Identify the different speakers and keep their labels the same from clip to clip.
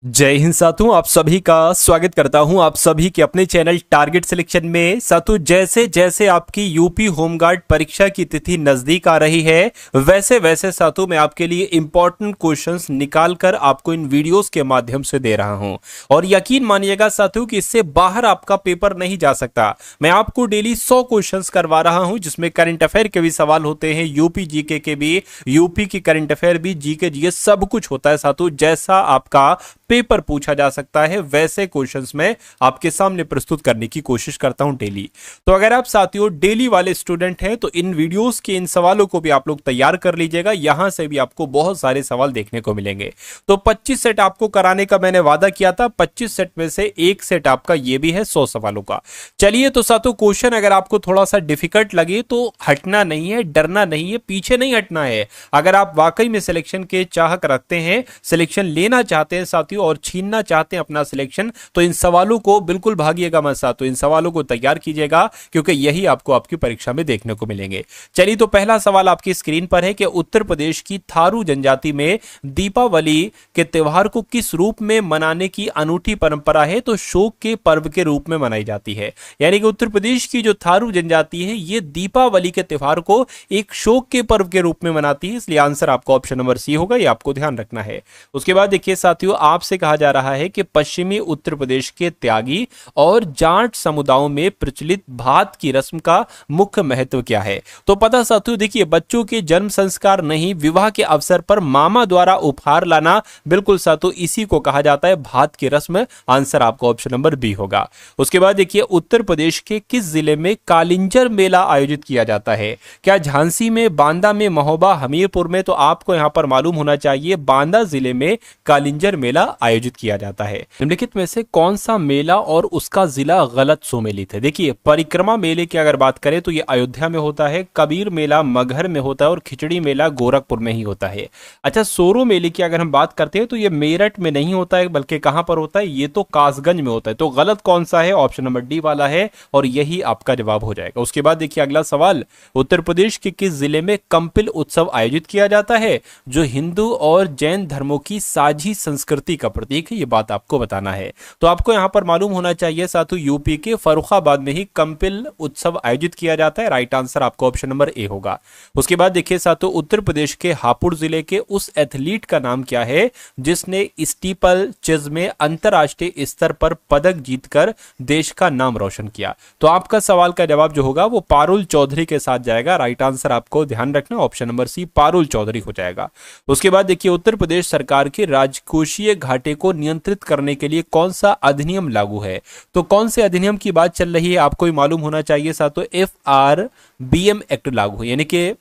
Speaker 1: जय हिंद साथियों, आप सभी का स्वागत करता हूं आप सभी के अपने चैनल टारगेट सिलेक्शन में। साथियों, जैसे जैसे आपकी यूपी होमगार्ड परीक्षा की तिथि नजदीक आ रही है, वैसे वैसे साथियों मैं आपके लिए इंपॉर्टेंट क्वेश्चंस निकाल कर आपको इन वीडियोस के माध्यम से दे रहा हूं। और यकीन मानिएगा साथियों कि इससे बाहर आपका पेपर नहीं जा सकता। मैं आपको डेली 100 क्वेश्चन करवा रहा हूं, जिसमें करंट अफेयर के भी सवाल होते हैं, यूपी जीके के भी, यूपी की करंट अफेयर भी, जीके जीएस सब कुछ होता है साथियों। जैसा आपका पेपर पूछा जा सकता है वैसे क्वेश्चंस मैं आपके सामने प्रस्तुत करने की कोशिश करता हूं डेली। तो अगर आप साथियों डेली वाले स्टूडेंट हैं तो इन वीडियोस के इन सवालों को भी आप लोग तैयार कर लीजिएगा। यहां से भी आपको बहुत सारे सवाल देखने को मिलेंगे। तो 25 सेट आपको कराने का मैंने वादा किया था। 25 सेट में से एक सेट आपका ये भी है 100 सवालों का। चलिए तो साथियों, क्वेश्चन अगर आपको थोड़ा सा डिफिकल्ट लगे तो हटना नहीं है, डरना नहीं है, पीछे नहीं हटना है। अगर आप वाकई में सिलेक्शन के चाहक रखते हैं, सिलेक्शन लेना चाहते हैं साथियों और छीनना चाहते हैं अपना सिलेक्शन, तो इन सवालों को बिल्कुल भागिएगा मत साथियों। इन सवालों को तैयार कीजिएगा क्योंकि यही आपको आपकी परीक्षा में देखने को मिलेंगे। चलिए तो पहला सवाल आपकी स्क्रीन पर है कि उत्तर प्रदेश की थारू जनजाति में दीपावली के त्योहार को किस रूप में मनाने की अनूठी परंपरा है? तो शोक के पर्व के रूप में मनाई जाती है। यानी कि उत्तर प्रदेश की जो थारू जनजाति है ये दीपावली के त्योहार को एक शोक के पर्व के रूप में मनाती है, इसलिए आंसर आपको ऑप्शन नंबर सी होगा। ये आपको ध्यान रखना है। उसके बाद देखिए साथियों, आपसे कहा जा रहा है कि पश्चिमी उत्तर प्रदेश के त्यागी और जाट समुदायों में प्रचलित भात की रस्म का मुख्य महत्व क्या है? तो पता साथियों, देखिए बच्चों के जन्म संस्कार नहीं, विवाह के अवसर पर मामा द्वारा उपहार लाना, बिल्कुल साथियों इसी को कहा जाता है भात की रस्म। आंसर आपको ऑप्शन नंबर बी होगा। उसके बाद देखिए, उत्तर प्रदेश के किस जिले में कालिंजर मेला आयोजित किया जाता है? क्या झांसी में, बांदा में, महोबा, हमीरपुर में? तो आपको यहां पर मालूम होना चाहिए बांदा जिले में कालिंजर मेला आयोजित किया जाता है। निम्नलिखित में से कौन सा मेला और उसका जिला गलत सुमेलित है? देखिए, परिक्रमा मेले की अगर बात करें तो ये अयोध्या में होता है, कबीर मेला मगहर में होता है और खिचड़ी मेला गोरखपुर में ही होता है। अच्छा, सोरो मेले की अगर हम बात करते हैं तो ये मेरठ में नहीं होता है, बल्कि कहां पर होता है? ये तो कासगंज में होता है। तो गलत कौन सा है? ऑप्शन नंबर डी वाला है और यही आपका जवाब हो जाएगा। उसके बाद देखिए अगला सवाल, उत्तर प्रदेश के किस जिले में कंपिल उत्सव आयोजित किया जाता है, जो हिंदू और जैन धर्मों की साझी संस्कृति का प्रतीक है? ये बात आपको बताना है। तो आपको यहां पर मालूम होना चाहिए साथियों, यूपी के फर्रुखाबाद में ही कंपिल उत्सव आयोजित किया जाता है। राइट आंसर आपको ऑप्शन नंबर ए होगा। उसके बाद देखिए साथियों, उत्तर प्रदेश के हापुड़ जिले के उस एथलीट का नाम क्या है जिसने स्टीपल चेज में अंतरराष्ट्रीय स्तर पर पदक जीतकर देश का नाम रोशन किया? तो आपका सवाल का जवाब जो होगा वो पारुल चौधरी के साथ जाएगा। राइट आंसर आपको ध्यान रखना, option number C Parul Chaudhary हो जाएगा। उसके बाद देखिए, उत्तर प्रदेश सरकार के राजकोषीय घाटे को नियंत्रित करने के लिए कौन सा अधिनियम लागू है? तो कौन से अधिनियम की बात चल रही है आपको ही मालूम होना चाहिए साथियों। FRBM एक्ट लागू है, यानी कि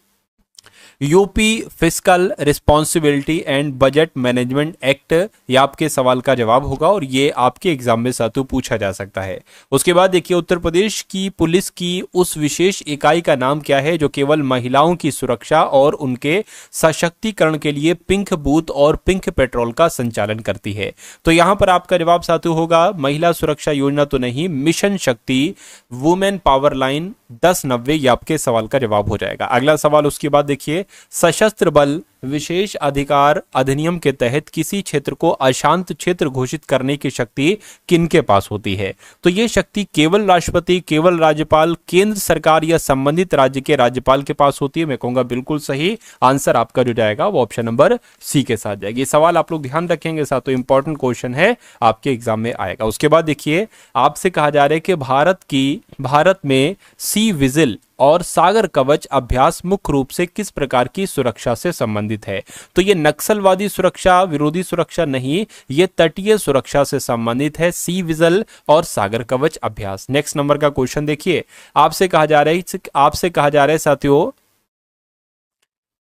Speaker 1: UP fiscal responsibility and budget management act. ये आपके सवाल का जवाब होगा और ये आपके एग्जाम में साथियों पूछा जा सकता है। उसके बाद देखिए, उत्तर प्रदेश की पुलिस की उस विशेष इकाई का नाम क्या है जो केवल महिलाओं की सुरक्षा और उनके सशक्तिकरण के लिए पिंक बूथ और पिंक पेट्रोल का संचालन करती है? तो यहां पर आपका जवाब साथियों होगा महिला सुरक्षा योजना तो नहीं, मिशन शक्ति वुमेन पावर लाइन 1090। ये आपके सवाल का जवाब हो जाएगा। अगला सवाल उसके बाद देखिए, सशस्त्र बल विशेष अधिकार अधिनियम के तहत किसी क्षेत्र को अशांत क्षेत्र घोषित करने की शक्ति किनके पास होती है? तो यह शक्ति केवल राष्ट्रपति, केवल राज्यपाल, केंद्र सरकार या संबंधित राज्य के राज्यपाल के पास होती है? मैं कहूंगा बिल्कुल सही। आंसर आपका जो जाएगा वो ऑप्शन नंबर सी के साथ जाएगी। ये सवाल आप लोग ध्यान रखेंगे साथियों, इंपॉर्टेंट क्वेश्चन है, आपके एग्जाम में आएगा। उसके बाद देखिए, आपसे कहा जा रहा है कि भारत में सी विजिल और सागर कवच अभ्यास मुख्य रूप से किस प्रकार की सुरक्षा से संबंधित है? तो ये नक्सलवादी सुरक्षा, विरोधी सुरक्षा नहीं, ये तटीय सुरक्षा से संबंधित है, सी विजिल और सागर कवच अभ्यास। नेक्स्ट नंबर का क्वेश्चन देखिए, आपसे कहा जा रहा है साथियों,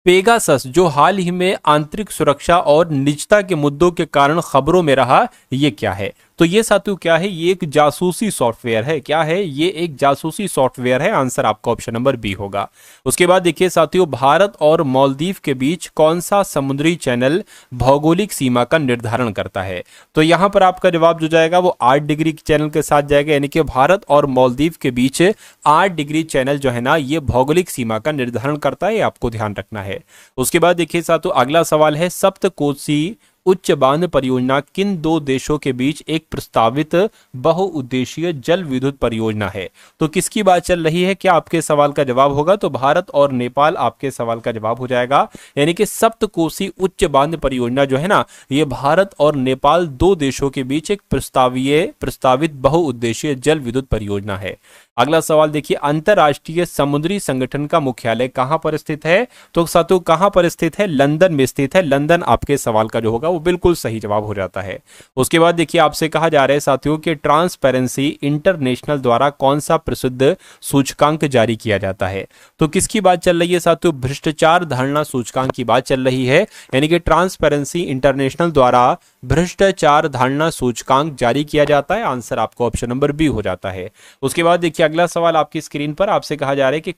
Speaker 1: पेगासस जो हाल ही में आंतरिक सुरक्षा और निजता के मुद्दों के कारण खबरों में रहा, ये क्या है? तो ये साथियों क्या है? ये एक जासूसी सॉफ्टवेयर है। क्या है? ये एक जासूसी सॉफ्टवेयर है। आंसर आपका ऑप्शन नंबर बी होगा। उसके बाद देखिए साथियों, भारत और मालदीव के बीच कौन सा समुद्री चैनल भौगोलिक सीमा का निर्धारण करता है? तो यहां पर आपका जवाब जो जाएगा वो 8 डिग्री चैनल के साथ जाएगा, यानी कि भारत और मालदीव के बीच 8 डिग्री चैनल जो है ना, ये भौगोलिक सीमा का निर्धारण करता है। आपको ध्यान रखना है। उसके बाद देखिए साथियों, अगला सवाल है, सप्तकोशी उच्च बांध परियोजना किन दो देशों के बीच एक प्रस्तावित बहुउद्देशीय जल विद्युत परियोजना है? तो किसकी बात चल रही है? क्या आपके सवाल का जवाब होगा? तो भारत और नेपाल आपके सवाल का जवाब हो जाएगा। यानी कि सप्तकोसी उच्च बांध परियोजना जो है ना, ये भारत और नेपाल दो देशों के बीच एक प्रस्तावित बहुउद्देशीय जल विद्युत परियोजना है। अगला सवाल देखिए, अंतरराष्ट्रीय समुद्री संगठन का मुख्यालय कहां पर स्थित है? तो साथियों कहां पर स्थित है? लंदन में स्थित है। लंदन आपके सवाल का जो होगा वो बिल्कुल सही जवाब हो जाता है। उसके बाद देखिए, आपसे कहा जा रहा है साथियों कि ट्रांसपेरेंसी इंटरनेशनल द्वारा कौन सा प्रसिद्ध सूचकांक जारी किया जाता है? तो किसकी बात चल रही है साथियों? भ्रष्टाचार धारणा सूचकांक की बात चल रही है। यानी कि ट्रांसपेरेंसी इंटरनेशनल द्वारा भ्रष्टाचार धारणा सूचकांक जारी किया जाता है। आंसर आपको ऑप्शन नंबर बी हो जाता है। उसके बाद देखिए, अगला सवाल आपकी स्क्रीन पर आपसे कहा जा रहा है कि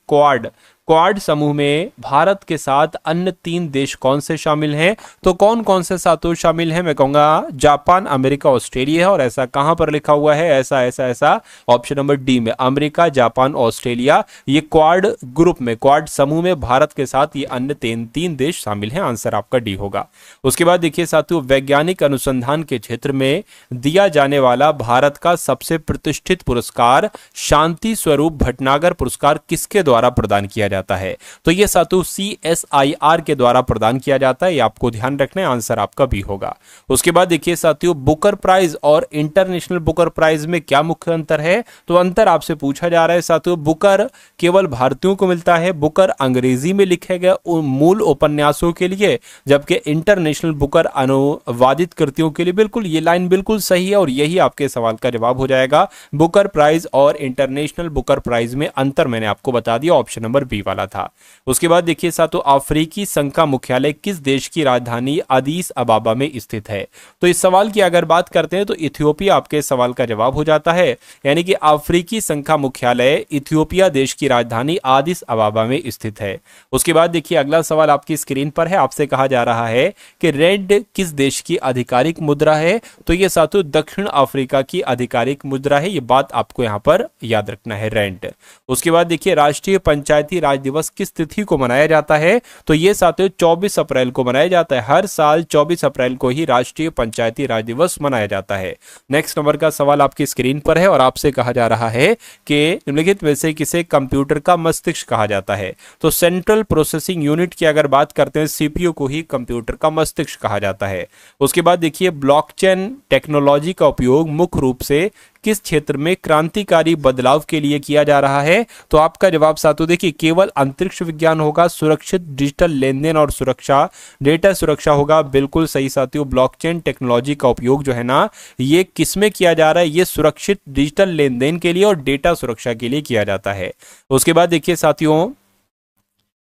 Speaker 1: क्वाड समूह में भारत के साथ अन्य 3 देश कौन से शामिल हैं? तो कौन कौन से सातों शामिल हैं? मैं कहूंगा जापान, अमेरिका, ऑस्ट्रेलिया है। और ऐसा कहां पर लिखा हुआ है? ऐसा ऑप्शन नंबर डी में, अमेरिका, जापान, ऑस्ट्रेलिया, ये क्वाड ग्रुप में, क्वाड समूह में भारत के साथ ये अन्य तीन देश शामिल हैं। आंसर आपका डी होगा। उसके बाद देखिए साथियों, वैज्ञानिक अनुसंधान के क्षेत्र में दिया जाने वाला भारत का सबसे प्रतिष्ठित पुरस्कार शांति स्वरूप भटनागर पुरस्कार किसके द्वारा प्रदान किया जाता है? तो यह साथियों CSIR के द्वारा प्रदान किया जाता है। ये आपको ध्यान रखना है। आंसर आपका बी होगा। उसके बाद देखिए साथियों, बुकर प्राइज और इंटरनेशनल बुकर प्राइज में क्या मुख्य अंतर है? तो अंतर आपसे पूछा जा रहा है साथियों, बुकर केवल भारतीयों को मिलता है। बुकर अंग्रेजी में लिखे गए मूल उपन्यासों के लिए, जबकि इंटरनेशनल बुकर अनुवादित कृतियों के लिए। बिल्कुल ये लाइन बिल्कुल सही है और यही आपके सवाल का जवाब हो जाएगा। बुकर प्राइज और इंटरनेशनल बुकर प्राइज में अंतर मैंने आपको बता दिया, ऑप्शन नंबर बी वाला था। उसके बाद देखिए साथियों, अफ्रीकी संघ का मुख्यालय किस देश की राजधानी अदीस अबाबा में स्थित है? तो इस सवाल की अगर बात करते हैं तो इथियोपिया आपके सवाल का जवाब हो जाता है। यानी कि अफ्रीकी संघ का मुख्यालय इथियोपिया देश की राजधानी अदीस अबाबा में स्थित है। उसके बाद देखिए, अगला सवाल आपकी स्क्रीन पर है। आपसे कहा जा रहा है कि रेंड किस देश की आधिकारिक मुद्रा है? तो यह साथियों दक्षिण अफ्रीका की आधिकारिक मुद्रा है। यह बात आपको यहां पर याद रखना है, रेंड। उसके बाद देखिए, राष्ट्रीय पंचायती राज दिवस किस तिथि को मनाया जाता है? तो यह साथियों 24 अप्रैल को मनाया जाता है। हर साल 24 अप्रैल को ही राष्ट्रीय पंचायती राज दिवस मनाया जाता है। नेक्स्ट नंबर का सवाल आपकी स्क्रीन पर है और आपसे कहा जा रहा है कि निम्नलिखित में से किसे कंप्यूटर का मस्तिष्क कहा जाता है? तो सेंट्रल प्रोसेसिंग यूनिट की अगर बात करते हैं, सीपीयू को ही कंप्यूटर का मस्तिष्क कहा जाता है। उसके बाद देखिए, ब्लॉकचेन टेक्नोलॉजी का उपयोग मुख्य रूप से किस क्षेत्र में क्रांतिकारी बदलाव के लिए किया जा रहा है? तो आपका जवाब साथियों देखिए, केवल अंतरिक्ष विज्ञान होगा, सुरक्षित डिजिटल लेन देन और सुरक्षा, डेटा सुरक्षा होगा। बिल्कुल सही साथियों, ब्लॉकचेन टेक्नोलॉजी का उपयोग जो है ना, ये किसमें किया जा रहा है? ये सुरक्षित डिजिटल लेन देन के लिए और डेटा सुरक्षा के लिए किया जाता है। उसके बाद देखिए साथियों,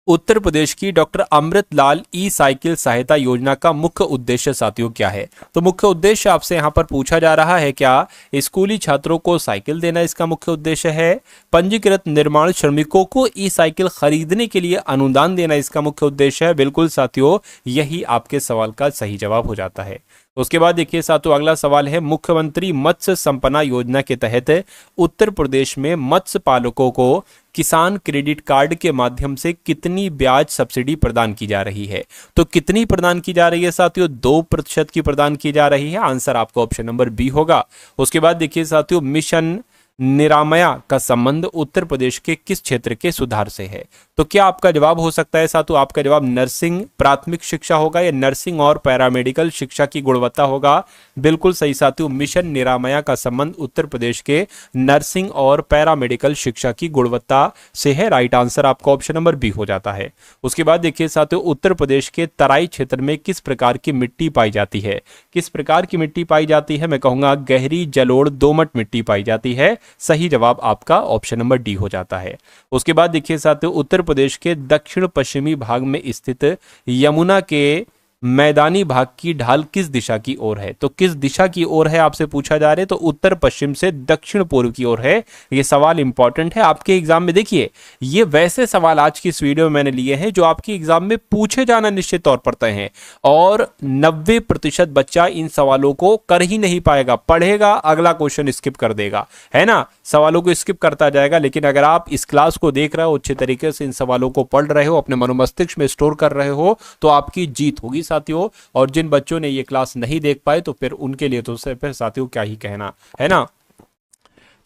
Speaker 1: उत्तर प्रदेश की डॉक्टर अमृतलाल ई साइकिल सहायता योजना का मुख्य उद्देश्य साथियों क्या है? तो मुख्य उद्देश्य आपसे यहां पर पूछा जा रहा है, क्या स्कूली छात्रों को साइकिल देना इसका मुख्य उद्देश्य है? पंजीकृत निर्माण श्रमिकों को ई साइकिल खरीदने के लिए अनुदान देना इसका मुख्य उद्देश्य है? बिल्कुल साथियों, यही आपके सवाल का सही जवाब हो जाता है। उसके बाद देखिए साथियों, अगला सवाल है, मुख्यमंत्री मत्स्य संपदा योजना के तहत उत्तर प्रदेश में मत्स्य पालकों को किसान क्रेडिट कार्ड के माध्यम से कितनी ब्याज सब्सिडी प्रदान की जा रही है? तो कितनी प्रदान की जा रही है साथियों? 2% की प्रदान की जा रही है। आंसर आपका ऑप्शन नंबर बी होगा। उसके बाद देखिए साथियों, मिशन निरामया का संबंध उत्तर प्रदेश के किस क्षेत्र के सुधार से है? तो क्या आपका जवाब हो सकता है साथियों, आपका जवाब नर्सिंग प्राथमिक शिक्षा होगा या नर्सिंग और पैरामेडिकल शिक्षा की गुणवत्ता होगा? बिल्कुल सही साथियों, मिशन निरामया का संबंध उत्तर प्रदेश के नर्सिंग और पैरामेडिकल शिक्षा की गुणवत्ता से है। राइट आंसर आपका ऑप्शन नंबर बी हो जाता है। उसके बाद देखिए साथियों, उत्तर प्रदेश के तराई क्षेत्र में किस प्रकार की मिट्टी पाई जाती है? किस प्रकार की मिट्टी पाई जाती है? मैं कहूंगा गहरी जलोढ़ दोमट मिट्टी पाई जाती है। सही जवाब आपका ऑप्शन नंबर डी हो जाता है। उसके बाद देखिए साथियों, उत्तर प्रदेश के दक्षिण पश्चिमी भाग में स्थित यमुना के मैदानी भाग की ढाल किस दिशा की ओर है? तो किस दिशा की ओर है आपसे पूछा जा रहा है? तो उत्तर पश्चिम से दक्षिण पूर्व की ओर है। ये सवाल इंपॉर्टेंट है आपके एग्जाम में। देखिए, ये वैसे सवाल आज की इस वीडियो में मैंने लिए हैं जो आपके एग्जाम में पूछे जाना निश्चित तौर पर तय हैं, और 90% बच्चा इन सवालों को कर ही नहीं पाएगा। पढ़ेगा, अगला क्वेश्चन स्किप कर देगा, है ना, सवालों को स्किप करता जाएगा। लेकिन अगर आप इस क्लास को देख रहे हो, अच्छे तरीके से इन सवालों को पढ़ रहे हो, अपने मनोमस्तिष्क में स्टोर कर रहे हो, तो आपकी जीत होगी साथियों, और जिन बच्चों ने ये क्लास नहीं देख पाए तो फिर उनके लिए तो फिर साथियों क्या ही कहना, है ना।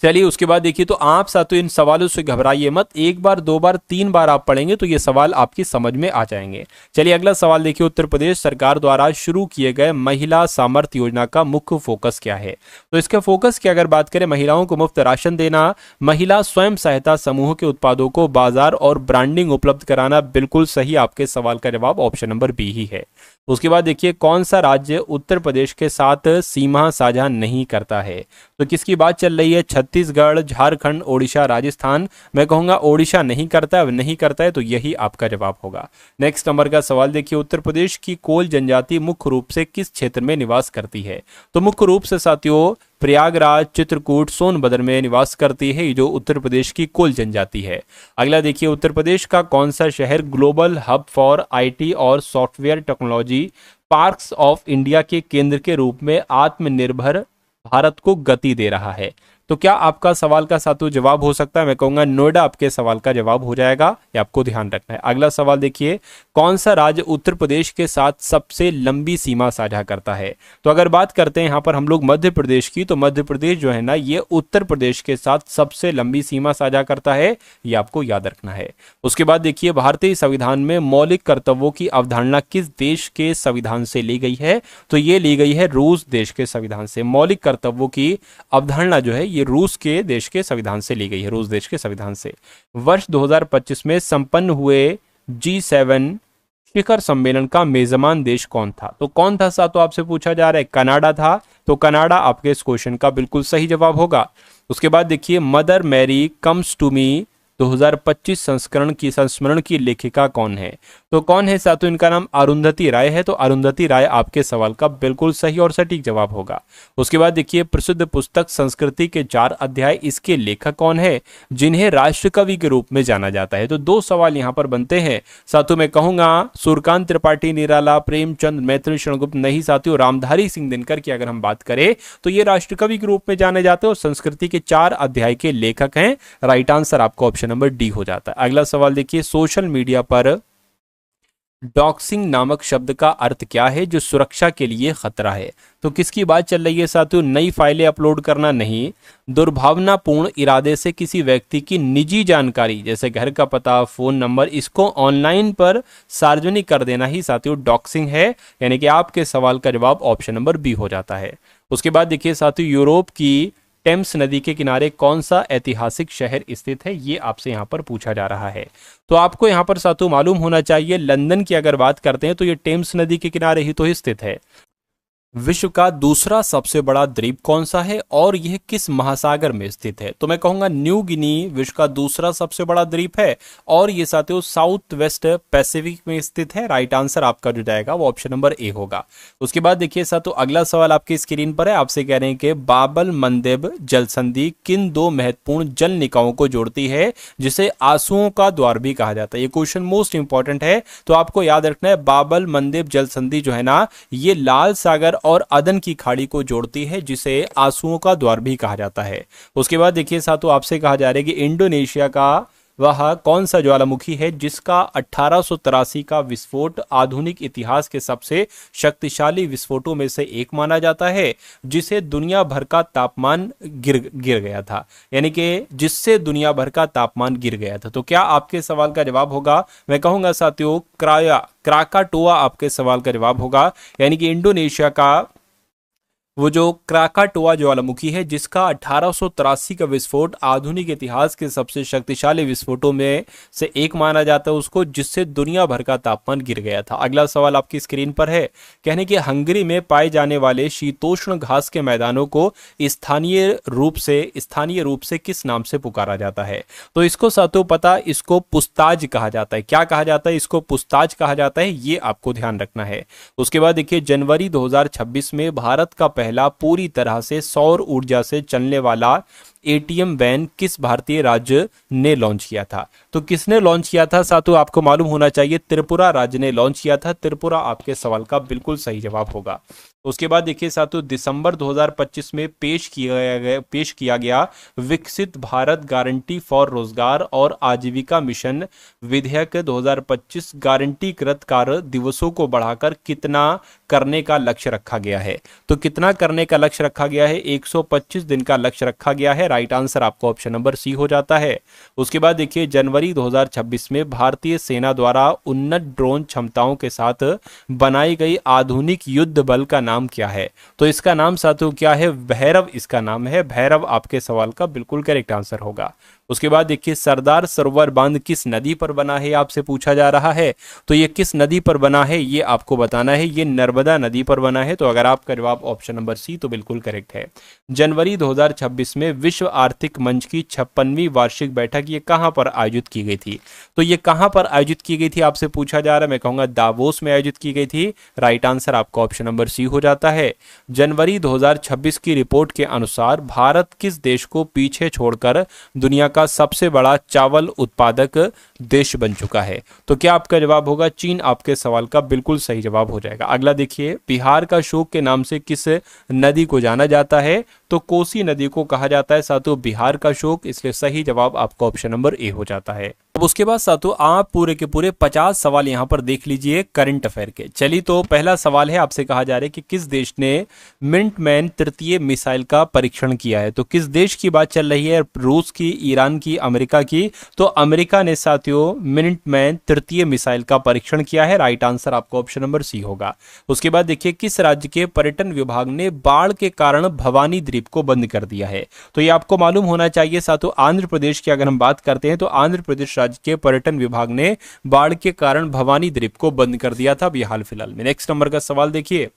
Speaker 1: चलिए उसके बाद देखिए, तो आप साथियों इन सवालों से घबराइए मत, एक बार, दो बार, तीन बार आप पढ़ेंगे तो ये सवाल आपकी समझ में आ जाएंगे। चलिए अगला सवाल देखिए, उत्तर प्रदेश सरकार द्वारा शुरू किए गए महिला सामर्थ्य योजना का मुख्य फोकस क्या है। तो इसके फोकस की अगर बात करें, महिलाओं को मुफ्त राशन देना, महिला स्वयं सहायता समूह के उत्पादों को बाजार और ब्रांडिंग उपलब्ध कराना। बिल्कुल सही, आपके सवाल का जवाब ऑप्शन नंबर बी ही है। उसके बाद देखिए, कौन सा राज्य उत्तर प्रदेश के साथ सीमा साझा नहीं करता है। तो किसकी बात चल रही है, छत्तीसगढ़, झारखंड, ओडिशा, राजस्थान। मैं कहूंगा ओडिशा नहीं करता है, नहीं करता है, तो यही आपका जवाब होगा। नेक्स्ट नंबर का सवाल देखिए, उत्तर प्रदेश की कोल जनजाति मुख्य रूप से किस क्षेत्र में निवास करती है। तो मुख्य रूप से साथियों प्रयागराज, चित्रकूट, सोनभद्र में निवास करती है, जो उत्तर प्रदेश की कोल जनजाति है। अगला देखिए, उत्तर प्रदेश का कौन सा शहर ग्लोबल हब फॉर आईटी और software technology parks of India के केंद्र के रूप में आत्मनिर्भर भारत को गति दे रहा है। तो क्या आपका सवाल का साथियों जवाब हो सकता है, मैं कहूंगा नोएडा आपके सवाल का जवाब हो जाएगा, ये आपको ध्यान रखना है। अगला सवाल देखिए, कौन सा राज्य उत्तर प्रदेश के साथ सबसे लंबी सीमा साझा करता है। तो अगर बात करते हैं यहाँ पर हम लोग मध्य प्रदेश की, तो मध्य प्रदेश जो है ना, ये उत्तर प्रदेश के साथ सबसे लंबी सीमा साझा करता है, ये आपको याद रखना है। उसके बाद देखिए, भारतीय संविधान में मौलिक कर्तव्यों की अवधारणा किस देश के संविधान से ली गई है। तो ये ली गई है रूस देश के संविधान से। मौलिक कर्तव्यों की अवधारणा जो है ये रूस के देश के संविधान से ली गई है, रूस देश के संविधान से। वर्ष 2025 में संपन्न हुए G7 शिखर सम्मेलन का मेजबान देश कौन था। तो कौन था साथ, तो आपसे पूछा जा रहा है, कनाडा था। तो कनाडा आपके इस क्वेश्चन का बिल्कुल सही जवाब होगा। उसके बाद देखिए, Mother Mary comes to me 2025 संस्मरण की लेखिका कौन है। तो कौन है साथियों, इनका नाम अरुंधति राय है। तो अरुंधति राय आपके सवाल का बिल्कुल सही और सटीक जवाब होगा। उसके बाद देखिए, प्रसिद्ध पुस्तक संस्कृति के 4 अध्याय, इसके लेखक कौन है, जिन्हें राष्ट्रकवि के रूप में जाना जाता है। तो 2 सवाल यहाँ पर बनते हैं साथियों, मैं कहूंगा सूर्यकांत त्रिपाठी निराला, प्रेमचंद, मैथिली शरणगुप्त नहीं साथियों, रामधारी सिंह दिनकर की अगर हम बात करें तो ये राष्ट्रकवि के रूप में जाने जाते हैं और संस्कृति के 4 अध्याय के लेखक हैं। राइट आंसर आपको ऑप्शन नंबर डी हो जाता है। अगला सवाल देखिए, सोशल मीडिया पर डॉक्सिंग नामक शब्द का अर्थ क्या है, जो सुरक्षा के लिए खतरा है। तो किसकी बात चल रही है साथियों, नई फाइलें अपलोड करना नहीं, दुर्भावनापूर्ण इरादे से किसी व्यक्ति की निजी जानकारी जैसे घर का पता, फोन नंबर, इसको ऑनलाइन पर सार्वजनिक कर देना ही साथियों डॉक्सिंग है। यानी कि आपके सवाल का जवाब ऑप्शन नंबर बी हो जाता है। उसके बाद देखिए साथियों, यूरोप की टेम्स नदी के किनारे कौन सा ऐतिहासिक शहर स्थित है, ये आपसे यहाँ पर पूछा जा रहा है। तो आपको यहाँ पर साथियों मालूम होना चाहिए, लंदन की अगर बात करते हैं तो ये टेम्स नदी के किनारे ही तो स्थित है। विश्व का दूसरा सबसे बड़ा द्वीप कौन सा है और यह किस महासागर में स्थित है। तो मैं कहूंगा न्यू गिनी विश्व का दूसरा सबसे बड़ा द्वीप है और ये साथियों साउथ वेस्ट पैसिफिक में स्थित है। राइट आंसर आपका जो जाएगा वो ऑप्शन नंबर ए होगा। उसके बाद देखिए साथियों, अगला सवाल आपकी स्क्रीन पर है, आपसे कह रहे हैं कि बाबल मंदेब जल संधि किन 2 महत्वपूर्ण जल निकायों को जोड़ती है, जिसे आंसुओं का द्वार भी कहा जाता है। ये क्वेश्चन मोस्ट इंपॉर्टेंट है, तो आपको याद रखना है बाबल मंदेब जल संधि जो है ना, ये लाल सागर और अदन की खाड़ी को जोड़ती है, जिसे आंसुओं का द्वार भी कहा जाता है। उसके बाद देखिए साथियों, आपसे कहा जा रहा है कि इंडोनेशिया का वह कौन सा ज्वालामुखी है जिसका 1883 का विस्फोट आधुनिक इतिहास के सबसे शक्तिशाली विस्फोटों में से एक माना जाता है, जिसे दुनिया भर का तापमान गिर गया था, यानी कि जिससे दुनिया भर का तापमान गिर गया था। तो क्या आपके सवाल का जवाब होगा, मैं कहूंगा साथियों क्राकाटोआ आपके सवाल का जवाब होगा। यानी कि इंडोनेशिया का वो जो क्राकाटोआ ज्वालामुखी है जिसका 1883 का विस्फोट आधुनिक इतिहास के सबसे शक्तिशाली विस्फोटों में से एक माना जाता है उसको, जिससे दुनिया भर का तापमान गिर गया था। अगला सवाल आपकी स्क्रीन पर है, कहने कि हंगरी में पाए जाने वाले शीतोष्ण घास के मैदानों को स्थानीय रूप से किस नाम से पुकारा जाता है। तो इसको साथियों पता, इसको पुस्ताज कहा जाता है। क्या कहा जाता है, इसको पुस्ताज कहा जाता है, ये आपको ध्यान रखना है। उसके बाद देखिए, जनवरी 2026 में भारत का पहला पूरी तरह से सौर ऊर्जा से चलने वाला एटीएम वैन किस भारतीय राज्य ने लॉन्च किया था? तो किसने लॉन्च किया था साथियों, आपको मालूम होना चाहिए, त्रिपुरा राज्य ने लॉन्च किया था। त्रिपुरा आपके सवाल का बिल्कुल सही जवाब होगा। उसके बाद देखिए साथियों, दिसंबर 2025 में पेश किया गया विकसित भारत गारंटी फॉर रोजगार और आजीविका मिशन विधेयक 2025 गारंटीकृत कार्य दिवसों को बढ़ाकर कितना करने का लक्ष्य रखा गया है? तो कितना करने का लक्ष्य रखा गया है? 125 दिन का लक्ष्य रखा गया है। राइट आंसर आपको ऑप्शन नंबर सी हो जाता है। उसके बाद देखिए, जनवरी 2026 में भारतीय सेना द्वारा उन्नत ड्रोन क्षमताओं के साथ बनाई गई आधुनिक युद्ध बल का नाम क्या है? तो इसका नाम साथियों क्या है? भैरव इसका नाम है। भैरव आपके सवाल का बिल्कुल करेक्ट आंसर होगा। उसके बाद देखिए, सरदार सरोवर बांध किस नदी पर बना है, आपसे पूछा जा रहा है। तो ये किस नदी पर बना है ये आपको बताना है। ये नर्मदा नदी पर बना है। तो अगर आपका जवाब ऑप्शन नंबर सी तो बिल्कुल करेक्ट है। जनवरी 2026 में विश्व आर्थिक मंच की 56वीं वार्षिक बैठक ये कहां पर आयोजित की गई थी? तो ये कहां पर आयोजित की गई थी आपसे पूछा जा रहा है। मैं कहूंगा दावोस में आयोजित की गई थी। राइट आंसर आपका ऑप्शन नंबर सी हो जाता है। जनवरी 2026 की रिपोर्ट के अनुसार भारत किस देश को पीछे छोड़कर दुनिया का सबसे बड़ा चावल उत्पादक देश बन चुका है? तो क्या आपका जवाब होगा चीन? आपके सवाल का बिल्कुल सही जवाब हो जाएगा। अगला देखिए, बिहार का शोक के नाम से किस नदी को जाना जाता है? तो कोसी नदी को कहा जाता है साथियों बिहार का शोक, इसलिए सही जवाब आपका ऑप्शन नंबर ए हो जाता है। अब उसके बाद साथियों आप पूरे के पूरे 50 सवाल यहां पर देख लीजिए करंट अफेयर के। चलिए, तो पहला सवाल है, आपसे कहा जा रहा है कि किस देश ने मिनटमैन तृतीय मिसाइल का परीक्षण किया है? तो किस देश की बात चल रही है? रूस की, ईरान की, अमेरिका की? तो अमेरिका ने साथियों मिनटमैन तृतीय मिसाइल का परीक्षण किया है। राइट आंसर आपको ऑप्शन नंबर सी होगा। उसके बाद देखिए, किस राज्य के पर्यटन विभाग ने बाढ़ के कारण भवानी द्वीप को बंद कर दिया है? तो ये आपको मालूम होना चाहिए साथियों, आंध्र प्रदेश की अगर हम बात करते हैं तो आंध्र प्रदेश राज्य के पर्यटन विभाग ने बाढ़ के कारण भवानी द्वीप को बंद कर दिया था अभी हाल फिलहाल में। नेक्स्ट नंबर का सवाल देखिए,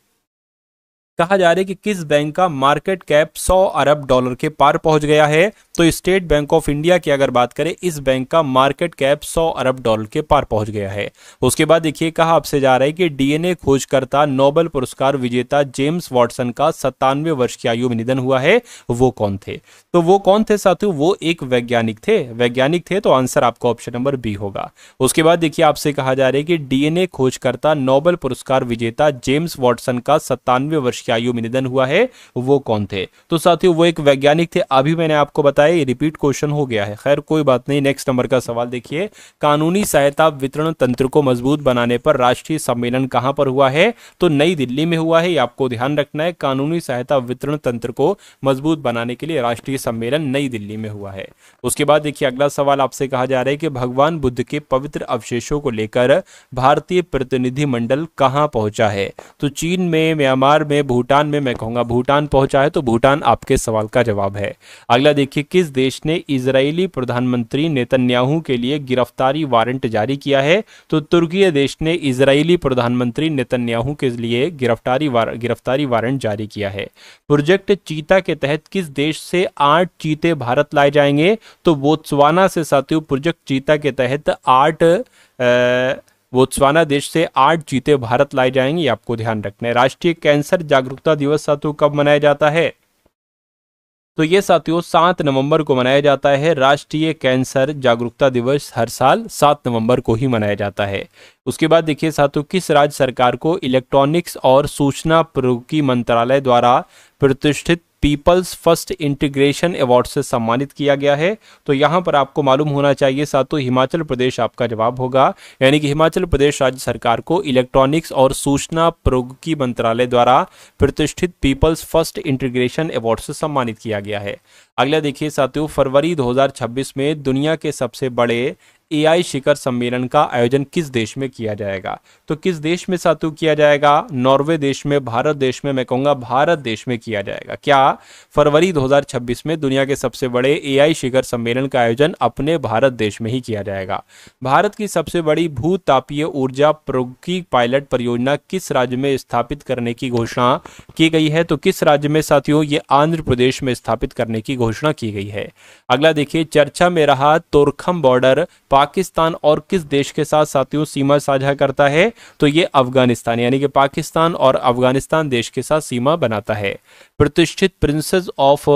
Speaker 1: कहा जा रहा है कि किस बैंक का मार्केट कैप 100 अरब डॉलर के पार पहुंच गया है? तो स्टेट बैंक ऑफ इंडिया की अगर बात करें, इस बैंक का मार्केट कैप 100 अरब डॉलर के पार पहुंच गया है। उसके बाद देखिए, कहा आपसे जा रहा है कि डीएनए खोजकर्ता नोबेल पुरस्कार विजेता जेम्स वॉटसन का 97 वर्ष की आयु में निधन हुआ है। वो कौन थे? तो वो कौन थे साथियों? वो एक वैज्ञानिक थे। वैज्ञानिक थे, तो आंसर आपका ऑप्शन नंबर बी होगा। उसके बाद देखिए, आपसे कहा जा रहा है कि डीएनए खोजकर्ता नोबेल पुरस्कार विजेता जेम्स वॉटसन का 97 वर्ष की आयु में निधन हुआ है। वो कौन थे? तो साथियों वो एक वैज्ञानिक थे। अभी मैंने आपको बताया, ये रिपीट क्वेश्चन हो गया है, खैर कोई बात नहीं। नेक्स्ट नंबर का सवाल देखिए, कानूनी सहायता वितरण तंत्र को मजबूत बनाने पर राष्ट्रीय सम्मेलन कहां पर हुआ है? तो नई दिल्ली में हुआ है। ये आपको ध्यान रखना है, कानूनी सहायता वितरण तंत्र को मजबूत बनाने के लिए राष्ट्रीय सम्मेलन नई दिल्ली में हुआ है। उसके बाद देखिए, अगला सवाल आपसे कहा जा रहा है कि भगवान बुद्ध के पवित्र अवशेषों को लेकर भारतीय प्रतिनिधिमंडल कहां पहुंचा है? तो चीन में, म्यांमार में, भूटान में। मैं कहूंगा भूटान पहुंचा है, तो भूटान आपके सवाल का जवाब है। अगला देखिए, किस देश ने इजरायली प्रधानमंत्री नेतन्याहू के लिए गिरफ्तारी वारंट जारी किया है? तो तुर्की देश ने इजरायली प्रधानमंत्री नेतन्याहू के लिए गिरफ्तारी वारंट जारी किया है। प्रोजेक्ट चीता के तहत किस देश से 8 चीते भारत लाए जाएंगे? तो बोत्सवाना से साथियों प्रोजेक्ट चीता के तहत बोत्सवाना देश से 8 चीते भारत लाए जाएंगे। आपको ध्यान रखना है। राष्ट्रीय कैंसर जागरूकता दिवस साथियों कब मनाया जाता है? तो ये साथियों 7 नवंबर को मनाया जाता है। राष्ट्रीय कैंसर जागरूकता दिवस हर साल 7 नवंबर को ही मनाया जाता है। उसके बाद देखिए साथियों, किस राज्य सरकार को इलेक्ट्रॉनिक्स और सूचना प्रौद्योगिकी मंत्रालय द्वारा प्रतिष्ठित पीपल्स फर्स्ट इंटीग्रेशन अवार्ड से सम्मानित किया गया है? तो यहां पर आपको मालूम होना चाहिए साथियों हिमाचल प्रदेश आपका जवाब होगा। यानी कि हिमाचल प्रदेश राज्य सरकार को इलेक्ट्रॉनिक्स और सूचना प्रौद्योगिकी मंत्रालय द्वारा प्रतिष्ठित पीपल्स फर्स्ट इंटीग्रेशन अवार्ड से सम्मानित किया गया है। अगला देखिए साथियों, फरवरी 2026 में दुनिया के सबसे बड़े एआई शिखर सम्मेलन का आयोजन किस देश में किया जाएगा? तो किस देश में साथियों किया जाएगा? नॉर्वे देश में, भारत देश में? मैं कहूंगा भारत देश में किया जाएगा। क्या फरवरी 2026 में दुनिया के सबसे बड़े एआई शिखर सम्मेलन का आयोजन अपने भारत देश में ही किया जाएगा। भारत की सबसे बड़ी भूतापीय ऊर्जा प्रौद्योगिकी पायलट परियोजना किस राज्य में स्थापित करने की घोषणा की गई है? तो किस राज्य में साथियों? ये आंध्र प्रदेश में स्थापित करने की घोषणा की गई है। अगला देखिए, चर्चा में रहा तोरखम बॉर्डर पाकिस्तान और किस देश के साथ साथियों सीमा साझा करता है? तो ये अफगानिस्तान, यानी कि पाकिस्तान और अफगानिस्तान देश के साथ सीमा बनाता है। प्रतिष्ठित प्रिंसेस ऑफ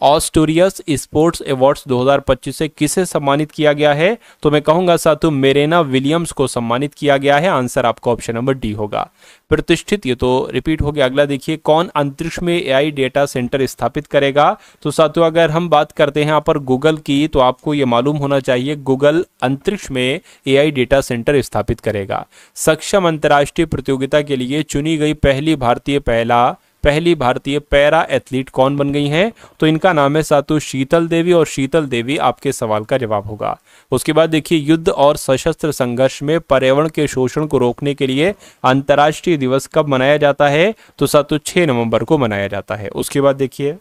Speaker 1: ऑस्टोरियस स्पोर्ट्स अवार्ड्स 2025 से किसे सम्मानित किया गया है? तो मैं कहूंगा साथियों मेरेना विलियम्स को सम्मानित किया गया है। आंसर आपका ऑप्शन नंबर डी होगा। प्रतिष्ठित, ये तो रिपीट हो गया। अगला देखिए, कौन अंतरिक्ष में एआई डेटा सेंटर स्थापित करेगा? तो साथियों अगर हम बात करते हैं यहाँ पर गूगल की, तो आपको ये मालूम होना चाहिए गूगल अंतरिक्ष में एआई डेटा सेंटर स्थापित करेगा। सक्षम अंतर्राष्ट्रीय प्रतियोगिता के लिए चुनी गई पहली भारतीय पैरा एथलीट कौन बन गई हैं? तो इनका नाम है सातु शीतल देवी, और शीतल देवी आपके सवाल का जवाब होगा। उसके बाद देखिए, युद्ध और सशस्त्र संघर्ष में पर्यावरण के शोषण को रोकने के लिए अंतर्राष्ट्रीय दिवस कब मनाया जाता है? तो सातु 6 नवंबर को मनाया जाता है। उसके बाद देखिए,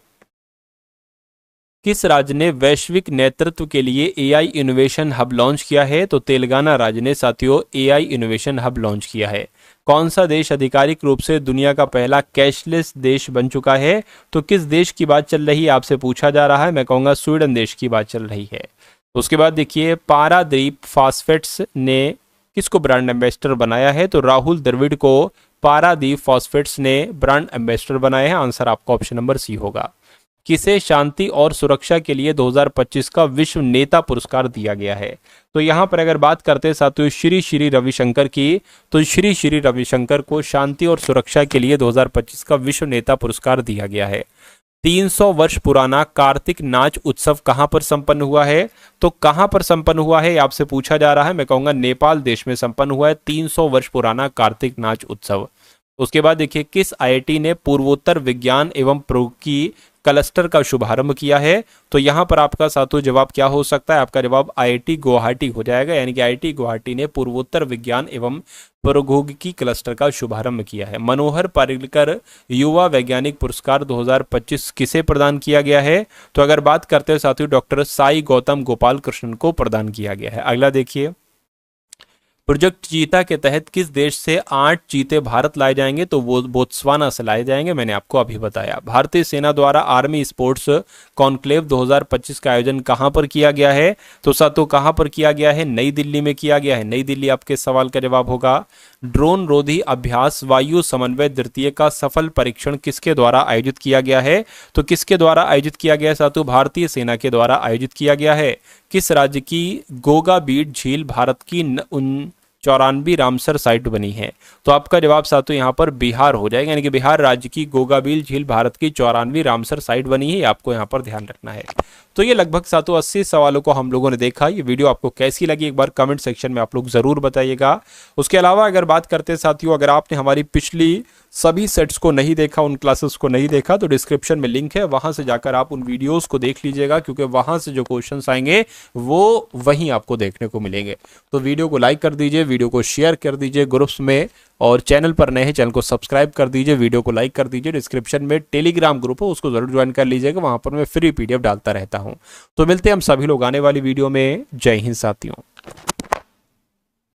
Speaker 1: किस राज्य ने वैश्विक नेतृत्व के लिए एआई इनोवेशन हब लॉन्च किया है? तो तेलंगाना राज्य ने साथियों एआई इनोवेशन हब लॉन्च किया है। कौन सा देश आधिकारिक रूप से दुनिया का पहला कैशलेस देश बन चुका है? तो किस देश की बात चल रही है आपसे पूछा जा रहा है। मैं कहूंगा स्वीडन देश की बात चल रही है। उसके बाद देखिए, पारादीप फॉस्फेट्स ने किसको ब्रांड एम्बेसडर बनाया है? तो राहुल द्रविड़ को पारादीप फॉस्फेट्स ने ब्रांड एम्बेसडर बनाया है। आंसर आपका ऑप्शन नंबर सी होगा। किसे शांति और सुरक्षा के लिए 2025 का विश्व नेता पुरस्कार दिया गया है? तो यहाँ पर अगर बात करते हैं साथियों श्री श्री रविशंकर की, तो श्री श्री रविशंकर को शांति और सुरक्षा के लिए 2025 का विश्व नेता पुरस्कार दिया गया है। 300 वर्ष पुराना कार्तिक नाच उत्सव कहां पर संपन्न हुआ है? तो कहां पर संपन्न हुआ है आपसे पूछा जा रहा है। मैं कहूंगा नेपाल देश में संपन्न हुआ है 300 वर्ष पुराना कार्तिक नाच उत्सव। उसके बाद देखिए, किस आईआईटी ने पूर्वोत्तर विज्ञान एवं प्रौद्योगिकी क्लस्टर का शुभारंभ किया है? तो यहां पर आपका साथियों जवाब क्या हो सकता है? आपका जवाब आईआईटी गुवाहाटी हो जाएगा, यानी कि आईआईटी गुवाहाटी ने पूर्वोत्तर विज्ञान एवं प्रौद्योगिकी क्लस्टर का शुभारंभ किया है। मनोहर पर्रिकर युवा वैज्ञानिक पुरस्कार 2025 किसे प्रदान किया गया है? तो अगर बात करते हैं साथियों डॉक्टर साई गौतम गोपाल कृष्णन को प्रदान किया गया है। अगला देखिए, प्रोजेक्ट चीता के तहत किस देश से 8 चीते भारत लाए जाएंगे? तो वो बोत्सवाना से लाए जाएंगे, मैंने आपको अभी बताया। भारतीय सेना द्वारा आर्मी स्पोर्ट्स कॉन्क्लेव 2025 का आयोजन कहां पर किया गया है? तो साथियों कहां पर किया गया है? नई दिल्ली में किया गया है। नई दिल्ली आपके सवाल का जवाब होगा। ड्रोन रोधी अभ्यास वायु समन्वय द्वितीय का सफल परीक्षण किसके द्वारा आयोजित किया गया है? तो किसके द्वारा आयोजित किया गया साथियों? भारतीय सेना के द्वारा आयोजित किया गया है। किस राज्य की गोगा बीड झील भारत की 94वीं रामसर साइट बनी है? तो आपका जवाब साथियों यहाँ पर बिहार हो जाएगा, यानी कि बिहार राज्य की गोगाबील झील भारत की 94वीं रामसर साइट बनी है। आपको यहाँ पर ध्यान रखना है। तो ये लगभग साथियों 80 सवालों को हम लोगों ने देखा। ये वीडियो आपको कैसी लगी एक बार कमेंट सेक्शन में आप लोग जरूर बताइएगा। उसके अलावा अगर बात करते हैं साथियों, अगर आपने हमारी पिछली सभी सेट्स को नहीं देखा, उन क्लासेस को नहीं देखा, तो डिस्क्रिप्शन में लिंक है, वहां से जाकर आप उन वीडियोस को देख लीजिएगा, क्योंकि वहां से जो क्वेश्चंस आएंगे वो वहीं आपको देखने को मिलेंगे। तो वीडियो को लाइक कर दीजिए, वीडियो को शेयर कर दीजिए ग्रुप्स में, और चैनल पर नए हैं चैनल को सब्सक्राइब कर दीजिए, वीडियो को लाइक कर दीजिए। डिस्क्रिप्शन में टेलीग्राम ग्रुप है, उसको जरूर ज्वाइन कर लीजिएगा, वहां पर मैं फ्री पीडीएफ डालता रहता हूं। तो मिलते हैं हम सभी लोग आने वाली वीडियो में। जय हिंद साथियों।